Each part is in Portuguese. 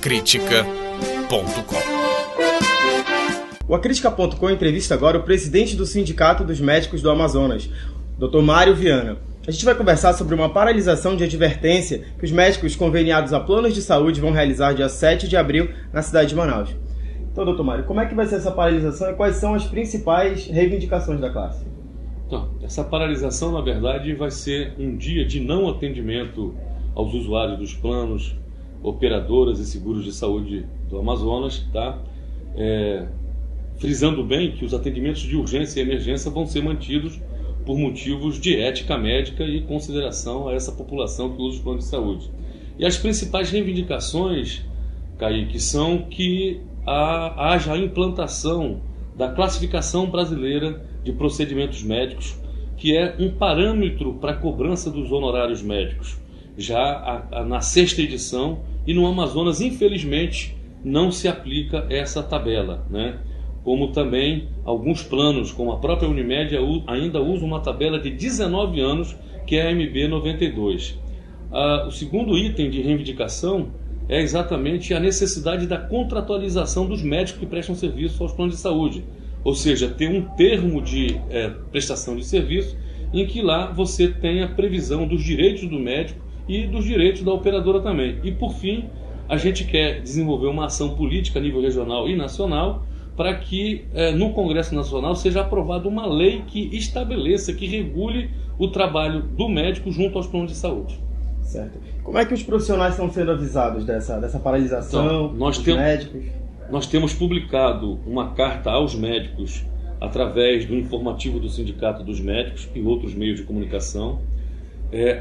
acritica.com. O Acritica.com entrevista agora o presidente do Sindicato dos Médicos do Amazonas, Dr. Mário Viana. A gente vai conversar sobre uma paralisação de advertência que os médicos conveniados a planos de saúde vão realizar dia 7 de abril na cidade de Manaus. Então, doutor Mário, como é que vai ser essa paralisação e quais são as principais reivindicações da classe? Então, essa paralisação, na verdade, vai ser um dia de não atendimento aos usuários dos planos, operadoras e seguros de saúde do Amazonas, tá? Frisando bem que os atendimentos de urgência e emergência vão ser mantidos por motivos de ética médica e consideração a essa população que usa os planos de saúde. E as principais reivindicações, Kaique, são que haja a implantação da classificação brasileira de procedimentos médicos, que é um parâmetro para a cobrança dos honorários médicos, já na 6ª edição, e no Amazonas, infelizmente, não se aplica essa tabela, né? Como também alguns planos, como a própria Unimed, ainda usam uma tabela de 19 anos, que é a MB 92. O segundo item de reivindicação é exatamente a necessidade da contratualização dos médicos que prestam serviço aos planos de saúde, ou seja, ter um termo de prestação de serviço em que lá você tenha previsão dos direitos do médico e dos direitos da operadora também. E por fim, a gente quer desenvolver uma ação política a nível regional e nacional para que no Congresso Nacional seja aprovada uma lei que estabeleça, que regule o trabalho do médico junto aos planos de saúde. Certo. Como é que os profissionais estão sendo avisados dessa paralisação dos médicos? Nós temos publicado uma carta aos médicos através do informativo do Sindicato dos Médicos e outros meios de comunicação.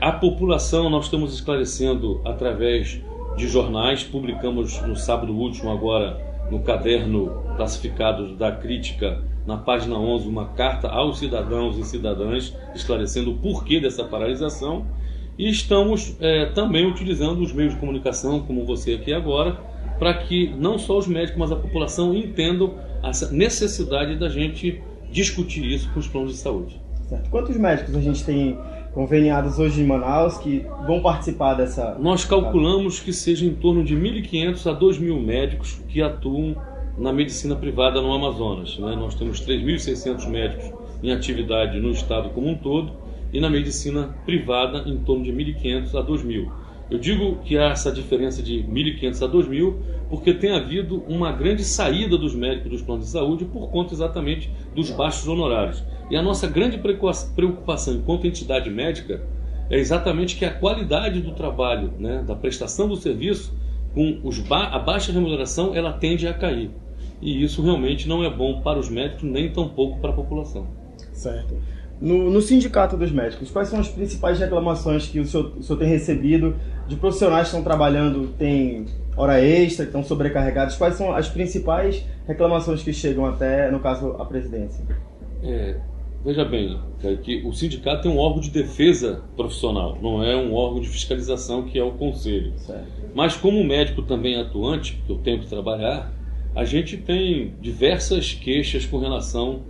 A população nós estamos esclarecendo através de jornais. Publicamos no sábado último agora no caderno classificado da crítica, na página 11, uma carta aos cidadãos e cidadãs esclarecendo o porquê dessa paralisação. E estamos também utilizando os meios de comunicação, como você aqui agora, para que não só os médicos, mas a população entendam essa necessidade da gente discutir isso com os planos de saúde. Certo. Quantos médicos a gente tem conveniados hoje em Manaus que vão participar dessa... Nós calculamos que seja em torno de 1.500 a 2.000 médicos que atuam na medicina privada no Amazonas, né? Nós temos 3.600 médicos em atividade no estado como um todo e na medicina privada em torno de 1.500 a 2.000. Eu digo que há essa diferença de 1.500 a 2.000 porque tem havido uma grande saída dos médicos dos planos de saúde por conta exatamente dos baixos honorários. E a nossa grande preocupação enquanto entidade médica é exatamente que a qualidade do trabalho, né, da prestação do serviço, com a baixa remuneração, ela tende a cair. E isso realmente não é bom para os médicos, nem tampouco para a população. Certo. No Sindicato dos Médicos, quais são as principais reclamações que o senhor tem recebido de profissionais que estão trabalhando, têm hora extra, que estão sobrecarregados? Quais são as principais reclamações que chegam até, no caso, a presidência? Veja bem, que o sindicato é um órgão de defesa profissional, não é um órgão de fiscalização que é o conselho. Certo. Mas como médico também atuante, que eu tenho que trabalhar, a gente tem diversas queixas com relação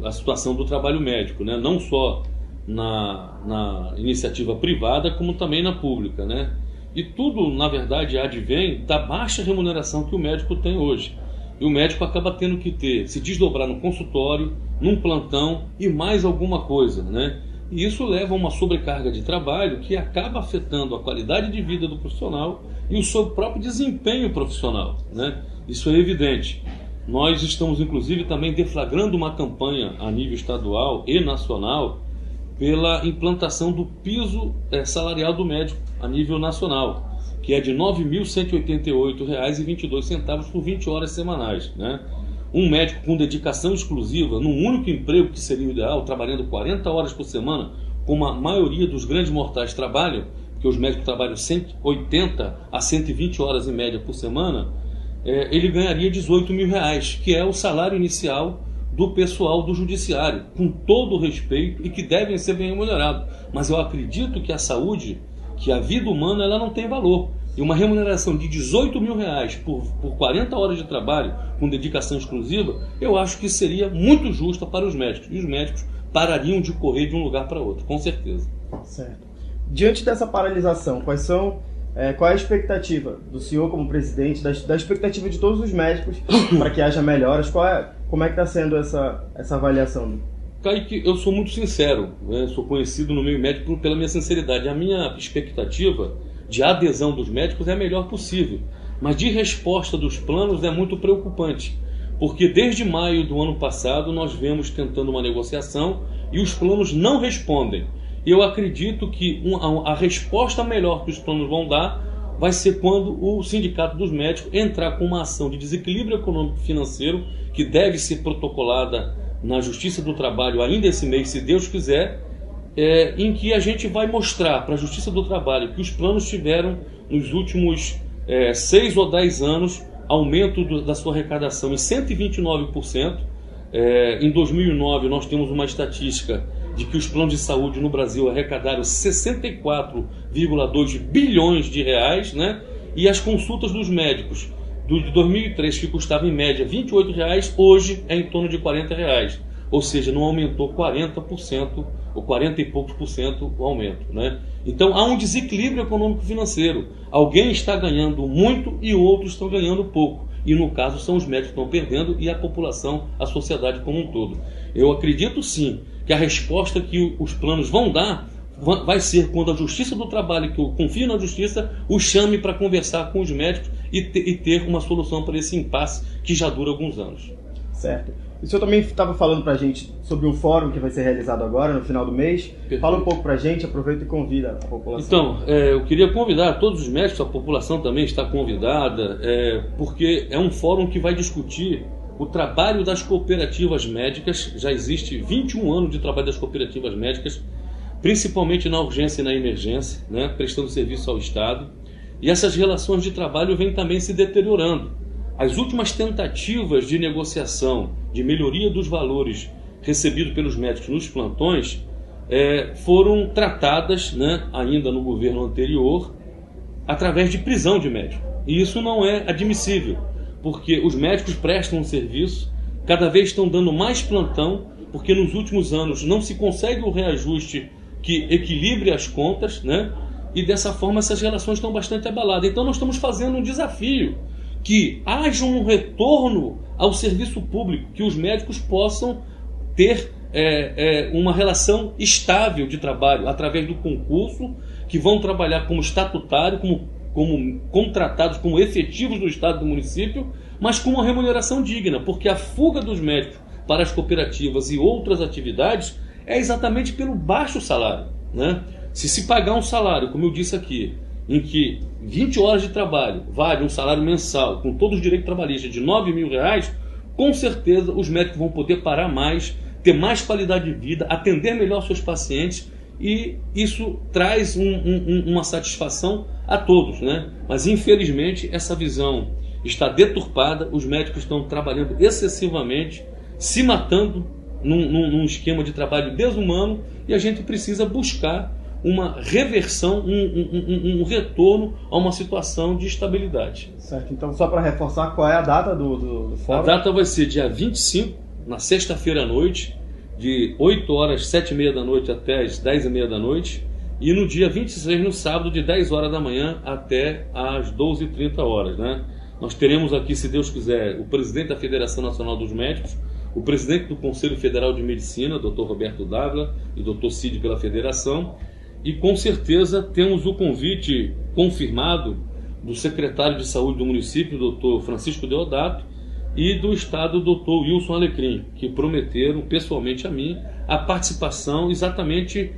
à situação do trabalho médico, né? Não só na iniciativa privada, como também na pública, né? E tudo, na verdade, advém da baixa remuneração que o médico tem hoje. E o médico acaba tendo que se desdobrar no consultório, num plantão e mais alguma coisa, né? E isso leva a uma sobrecarga de trabalho que acaba afetando a qualidade de vida do profissional e o seu próprio desempenho profissional, né? Isso é evidente. Nós estamos, inclusive, também deflagrando uma campanha a nível estadual e nacional pela implantação do piso salarial do médico a nível nacional, que é de R$ 9.188,22 por 20 horas semanais, né? Um médico com dedicação exclusiva, num único emprego que seria o ideal, trabalhando 40 horas por semana, como a maioria dos grandes mortais trabalham, porque os médicos trabalham 180 a 120 horas em média por semana, ele ganharia R$ 18 mil, que é o salário inicial do pessoal do judiciário, com todo o respeito e que devem ser bem remunerados. Mas eu acredito que a saúde, que a vida humana, ela não tem valor. E uma remuneração de R$ 18 mil por 40 horas de trabalho com dedicação exclusiva, eu acho que seria muito justa para os médicos. E os médicos parariam de correr de um lugar para outro, com certeza. Certo. Diante dessa paralisação, quais são Qual é a expectativa do senhor como presidente, da expectativa de todos os médicos para que haja melhoras? Como é que está sendo essa avaliação? Kaique, eu sou muito sincero, né? Sou conhecido no meio médico pela minha sinceridade. A minha expectativa de adesão dos médicos é a melhor possível, mas de resposta dos planos é muito preocupante, porque desde maio do ano passado nós vemos tentando uma negociação e os planos não respondem. Eu acredito que a resposta melhor que os planos vão dar vai ser quando o Sindicato dos Médicos entrar com uma ação de desequilíbrio econômico-financeiro que deve ser protocolada na Justiça do Trabalho ainda esse mês, se Deus quiser, em que a gente vai mostrar para a Justiça do Trabalho que os planos tiveram nos últimos 6 ou 10 anos aumento da sua arrecadação em 129%. Em 2009 nós temos uma estatística de que os planos de saúde no Brasil arrecadaram 64,2 bilhões de reais, né? E as consultas dos médicos de 2003, que custava em média R$ 28, hoje é em torno de R$ 40, ou seja, não aumentou 40% ou 40 e poucos por cento o aumento, né? Então há um desequilíbrio econômico-financeiro. Alguém está ganhando muito e outros estão ganhando pouco. E no caso são os médicos que estão perdendo e a população, a sociedade como um todo. Eu acredito sim que a resposta que os planos vão dar vai ser quando a Justiça do Trabalho, que eu confio na Justiça, o chame para conversar com os médicos e ter uma solução para esse impasse que já dura alguns anos. Certo. O senhor também estava falando para a gente sobre um fórum que vai ser realizado agora, no final do mês. Perfeito. Fala um pouco para a gente, aproveita e convida a população. Então, eu queria convidar todos os médicos, a população também está convidada, porque é um fórum que vai discutir o trabalho das cooperativas médicas. Já existe 21 anos de trabalho das cooperativas médicas, principalmente na urgência e na emergência, né, prestando serviço ao Estado. E essas relações de trabalho vêm também se deteriorando. As últimas tentativas de negociação, de melhoria dos valores recebidos pelos médicos nos plantões, foram tratadas, né, ainda no governo anterior, através de prisão de médico. E isso não é admissível, porque os médicos prestam um serviço, cada vez estão dando mais plantão, porque nos últimos anos não se consegue o reajuste que equilibre as contas, né? E dessa forma essas relações estão bastante abaladas. Então nós estamos fazendo um desafio, que haja um retorno ao serviço público, que os médicos possam ter uma relação estável de trabalho, através do concurso, que vão trabalhar como estatutário, como contratados, como efetivos do Estado e do município, mas com uma remuneração digna, porque a fuga dos médicos para as cooperativas e outras atividades é exatamente pelo baixo salário, né? Se pagar um salário, como eu disse aqui, em que 20 horas de trabalho vale um salário mensal, com todos os direitos trabalhistas, de R$ 9.000, com certeza os médicos vão poder parar mais, ter mais qualidade de vida, atender melhor seus pacientes, e isso traz uma satisfação a todos, né? Mas infelizmente essa visão está deturpada, os médicos estão trabalhando excessivamente, se matando num esquema de trabalho desumano, e a gente precisa buscar uma reversão, um retorno a uma situação de estabilidade. Certo, então só para reforçar, qual é a data do fórum? A data vai ser dia 25, na sexta-feira à noite, de 8 horas, 7h30 da noite até as 10h30 da noite, e no dia 26, no sábado, de 10 horas da manhã até as 12h30, né? Nós teremos aqui, se Deus quiser, o presidente da Federação Nacional dos Médicos, o presidente do Conselho Federal de Medicina, Dr. Roberto Dávila, e Dr. Cid pela Federação. E com certeza temos o convite confirmado do secretário de Saúde do município, Dr. Francisco Deodato, e do Estado, Dr. Wilson Alecrim, que prometeram pessoalmente a mim a participação, exatamente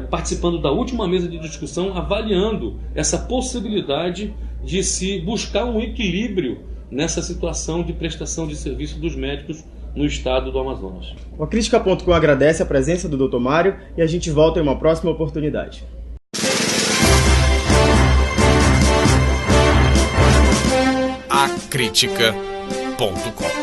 participando da última mesa de discussão, avaliando essa possibilidade de se buscar um equilíbrio nessa situação de prestação de serviço dos médicos no estado do Amazonas. O Acrítica.com agradece a presença do Dr. Mário e a gente volta em uma próxima oportunidade. Acrítica.com